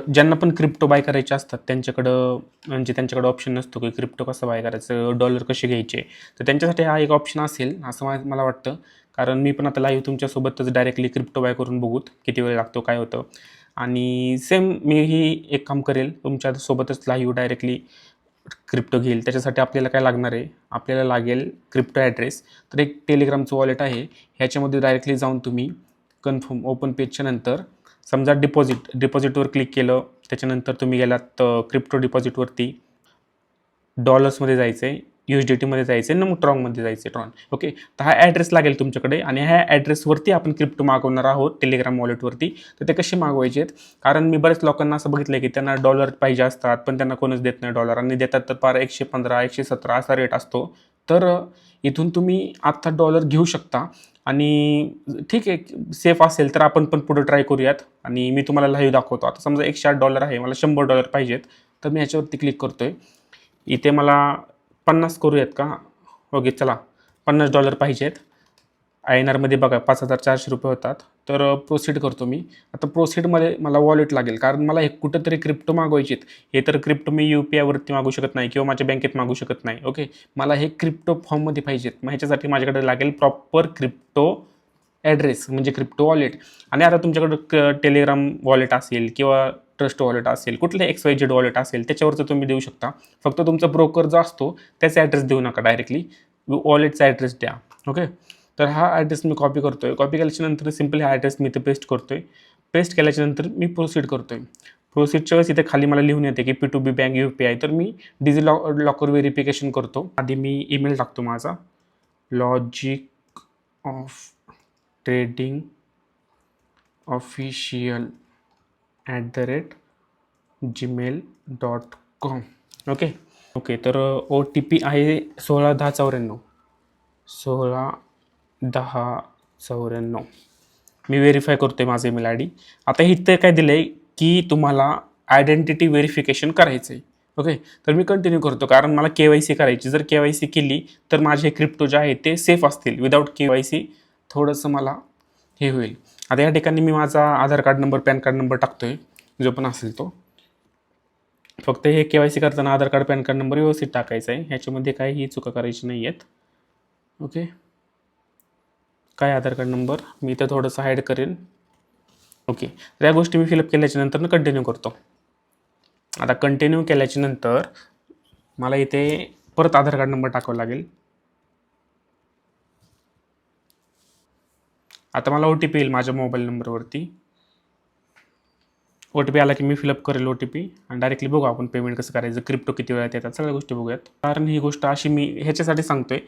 ज्यांना पण crypto bye करायचे असतात त्यांच्याकडं ऑप्शन नसतो की क्रिप्टो कसं बाय करायचं, डॉलर कसे घ्यायचे. तर त्यांच्यासाठी हा एक ऑप्शन असेल असं मला वाटतं. कारण मी पण आता लाईव्ह तुमच्यासोबतच डायरेक्टली क्रिप्टो बाय करून बघूत किती वेळ लागतो, काय होतं. आणि सेम मीही एक काम करेल, तुमच्यासोबतच लाईव्ह डायरेक्टली क्रिप्टो घेईल. त्याच्यासाठी आपल्याला काय लागणार आहे, आपल्याला लागेल क्रिप्टो ॲड्रेस. तर एक टेलिग्रामचं वॉलेट आहे, ह्याच्यामध्ये डायरेक्टली जाऊन तुम्ही कन्फर्म ओपन पेजच्या नंतर समजा डिपॉझिटवर क्लिक केलं, त्याच्यानंतर तुम्ही गेलात क्रिप्टो डिपॉझिटवरती, डॉलर्समध्ये जायचं आहे, USDTमध्ये जायचं आहे, मग ट्रॉनमध्ये जायचं आहे, ट्रॉन. ओके, तर हा ॲड्रेस लागेल तुमच्याकडे आणि ह्या ॲड्रेसवरती आपण क्रिप्टो मागवणार आहोत टेलिग्राम वॉलेटवरती. तर ते कसे मागवायचे आहेत, कारण मी बऱ्याच लोकांना असं बघितलं आहे की त्यांना डॉलर पाहिजे असतात, पण त्यांना कोणच देत नाही डॉलर, आणि देतात तर फार 115 117 असा रेट असतो. तर इथून तुम्ही आत्ता डॉलर घेऊ शकता आणि ठीक आहे, सेफ असेल तर आपण पण पुढे ट्राय करूयात आणि मी तुम्हाला लाईव्ह दाखवतो. आता समजा $108 आहे, मला $100 पाहिजेत, तर मी ह्याच्यावरती क्लिक करतोय. इथे मला 50 करूयात का? ओके, चला $50 पाहिजेत. INRमध्ये बघा ₹5,400 होतात. तर प्रोसीड करतो मी. आता प्रोसीडमध्ये मला वॉलेट लागेल, कारण मला हे कुठंतरी क्रिप्टो मागवायचे आहेत. हे तर क्रिप्टो मी UPIवरती मागू शकत नाही किंवा माझ्या बँकेत मागू शकत नाही. ओके, मला हे क्रिप्टो फॉर्ममध्ये पाहिजेत. मग ह्याच्यासाठी माझ्याकडे लागेल प्रॉपर क्रिप्टो ॲड्रेस म्हणजे क्रिप्टो वॉलेट. आणि आता तुमच्याकडं टेलिग्राम वॉलेट असेल किंवा ट्रस्ट वॉलेट असेल, कुठलं XYZ वॉलेट असेल, त्याच्यावरचं तुम्ही देऊ शकता. फक्त तुमचा ब्रोकर जो असतो त्याचा ॲड्रेस देऊ नका, डायरेक्टली वॉलेटचा ॲड्रेस द्या. ओके, तर हा ॲड्रेस मी कॉपी करतो आहे. कॉपी केल्याच्यानंतर सिम्पली हा ॲड्रेस मी इथे पेस्ट करतो आहे. पेस्ट केल्याच्यानंतर मी प्रोसीड करतो आहे. प्रोसीडच्या वेळेस इथे खाली मला लिहून येते की P2B बँक UPI. तर मी लॉकर व्हेरिफिकेशन करतो. आधी मी ईमेल टाकतो माझा, logic of trading official @gmail.com. Okay, तर OTP आहे 161094. 161094. मी व्हेरीफाय करतो आहे माझं ईमेल ID. आता इथं काय दिलं आहे की तुम्हाला आयडेंटिटी व्हेरिफिकेशन करायचं आहे. ओके, तर मी कंटिन्यू करतो, कारण मला KYC करायची. जर KYC केली तर माझे क्रिप्टो जे आहे ते सेफ असतील. विदाऊट KYC थोडंसं मला हे होईल. आता या ठिकाणी मी माझा Aadhaar card number, PAN card number टाकतो आहे, जो पण असेल तो. फक्त हे KYC करताना आधार कार्ड, पॅन कार्ड नंबर व्यवस्थित टाकायचा आहे. ह्याच्यामध्ये काहीही चुका करायची नाही आहेत. ओके, काय आधार कार्ड नंबर मी इथं थोडंसं हाईड करेन. ओके, तर या गोष्टी मी फिलअप केल्याच्यानंतर कंटिन्यू करतो. आता कंटिन्यू केल्याच्यानंतर मला इथे परत आधार कार्ड नंबर टाकावा लागेल. आता मला OTP येईल माझ्या मोबाईल नंबरवरती. OTP आला की मी फिलअप करेल OTP आणि डायरेक्टली बघू आपण पेमेंट कसं करायचं, क्रिप्टो किती वेळात येतात, सगळ्या गोष्टी बघूयात. कारण ही गोष्ट अशी मी ह्याच्यासाठी सांगतोय,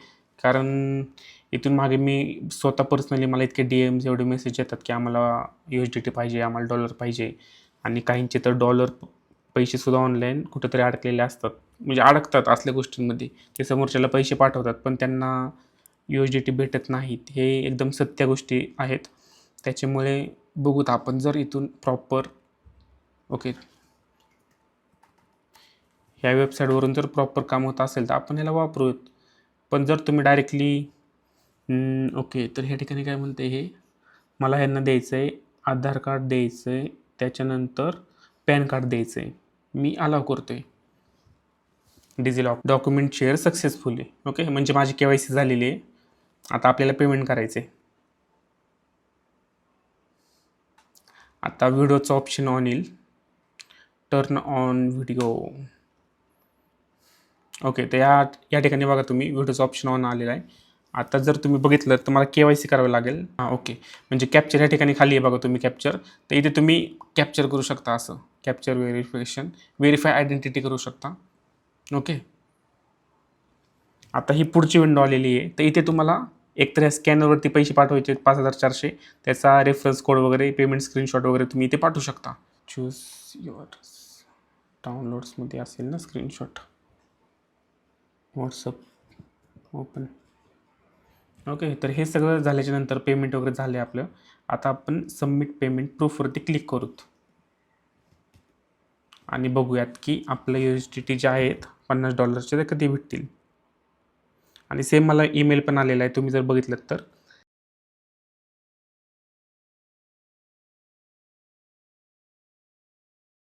कारण इथून मागे मी स्वतः पर्सनली मला इतके DMs एवढे मेसेज येतात की आम्हाला USDT पाहिजे, आम्हाला डॉलर पाहिजे. आणि काहींचे तर डॉलर पैसेसुद्धा ऑनलाईन कुठंतरी अडकलेले असतात, म्हणजे अडकतात असल्या गोष्टींमध्ये. ते समोरच्याला पैसे पाठवतात पण त्यांना USDT भेटत नाहीत. हे एकदम सत्य गोष्टी आहेत. त्याच्यामुळे बघूत आपण जर इथून प्रॉपर ओके, ह्या वेबसाईटवरून जर प्रॉपर काम होत असेल तर आपण ह्याला वापरूयात. पण जर तुम्ही डायरेक्टली ओके, तर ह्या ठिकाणी काय म्हणते, हे मला ह्यांना द्यायचं आहे, आधार कार्ड द्यायचं आहे, त्याच्यानंतर पॅन कार्ड द्यायचं आहे. मी अलाव करतो आहे. DigiLocker document share successfully. Okay, म्हणजे माझी KYC झालेली आहे. आता आपल्याला पेमेंट करायचं आहे. आता व्हिडिओचं ऑप्शन ऑन येईल, टर्न ऑन व्हिडिओ. ओके, तर या ठिकाणी बघा तुम्ही व्हिडिओचं ऑप्शन ऑन आलेला आहे. आता जर तुम्ही बघितलं तर मला KYC करावं लागेल. ओके, म्हणजे कॅप्चर या ठिकाणी खाली आहे बघा तुम्ही कॅप्चर. तर इथे तुम्ही कॅप्चर करू शकता, असं कॅप्चर व्हेरिफिकेशन, व्हेरीफाय आयडेंटिटी करू शकता. ओके, आता ही पुढची विंडो आलेली आहे. तर इथे तुम्हाला एकतर या स्कॅनरवरती पैसे पाठवायचे 5,400, त्याचा रेफरन्स कोड वगैरे, पेमेंट स्क्रीनशॉट वगैरे तुम्ही इथे पाठवू शकता. चूज युअर डाउनलोड्समध्ये असेल ना स्क्रीनशॉट, व्हॉट्सअप ओपन. ओके, तर हे सगळं झाल्याच्यानंतर पेमेंट वगैरे झाले आपलं. आता आपण सबमिट पेमेंट प्रूफवरती क्लिक करूत आणि बघूयात की आपलं USDT जे आहेत $50 ते कधी भेटतील. आणि सेम मला ईमेल पण आलेला आहे, तुम्ही जर बघितलं तर